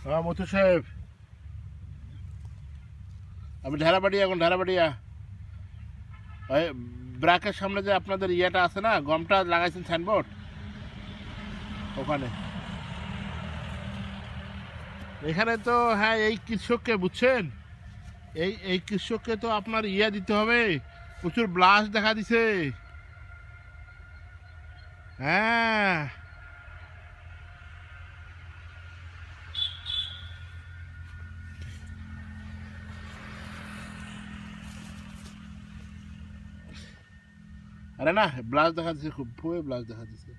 হ্যাঁ মথু সাহেব, আমি ঢেরাবাড়িয়া, এখন ঢেরাবাড়িয়া ওই ব্রাকের সামনে যে আপনাদের ইয়েটা আছে না, গমটা লাগাইছেন সাইনবোর্ড, ওখানে। এখানে তো হ্যাঁ, এই কৃষককে বুঝছেন, এই এই কৃষককে তো আপনার ইয়ে দিতে হবে, প্রচুর ব্লাশ দেখা দিছে। হ্যাঁ আরে না, ব্লাশ দেখা দিছে, খুব খুবই ব্লাশ দেখা দিছে।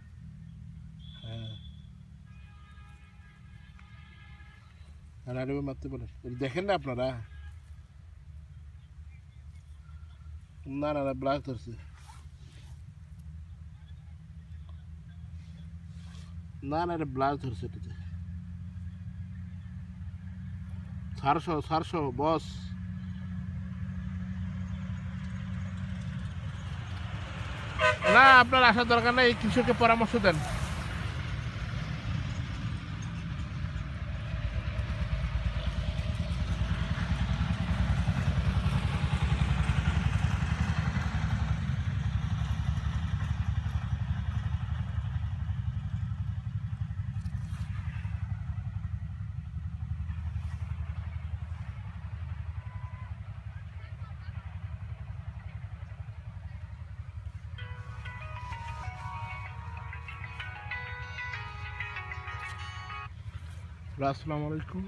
হ্যাঁ রানিবে মারতে পারে, দেখেন না আপনারা? না না না, ব্লাশ ধরছে। না না, এটা ব্লাশ ধরছে এটাতে। 400 বস। না, আপনার আসার দরকার নেই, এই কৃষককে পরামর্শ দেন। আসসালামু আলাইকুম।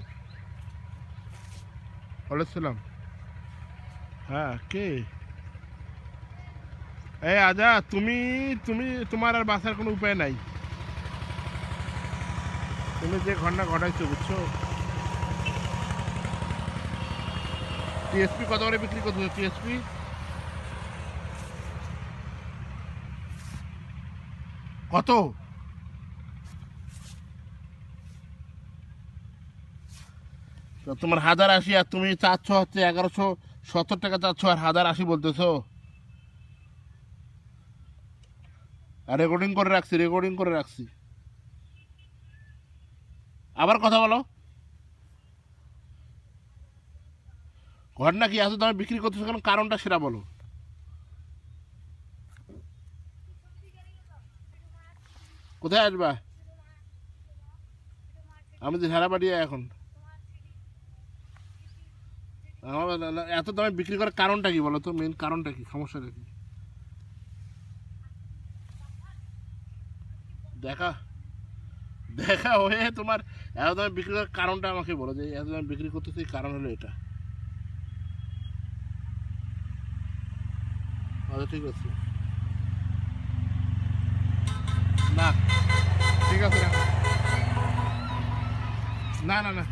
ওয়ালাইকুম। হ্যাঁ কে? এই আজা, তুমি তুমি তোমার আর বাঁচার কোনো উপায় নাই। তুমি যে ঘটনা ঘটাইছো, বুঝছো? টিএসপি কত করে বিক্রি করছো? টিএসপি কত? তো তোমার 1080, আর তুমি চাচ্ছ হচ্ছে 1170 টাকা চাচ্ছ, আর 1080 বলতেছো। আর রেকর্ডিং করে রাখছি, রেকর্ডিং করে রাখছি। আবার কথা বলো। ঘটনা কি আছে, তুমি বিক্রি করতেছো কেন? কারণটা সেটা বলো। কোথায় আসবা? আমি তো ঝাড়াবাড়ি এখন। এত দামে বিক্রি করার কারণটা কি বলো তো? মেন কারণটা কি, সমস্যাটা কি? দেখা দেখা হয়ে তোমার এত দামে বিক্রি করার কারণটা আমাকে বলো, যে এত দামে বিক্রি করতেছে, এই কারণ হলো এটা। আচ্ছা ঠিক আছে। না ঠিক আছে, না না না।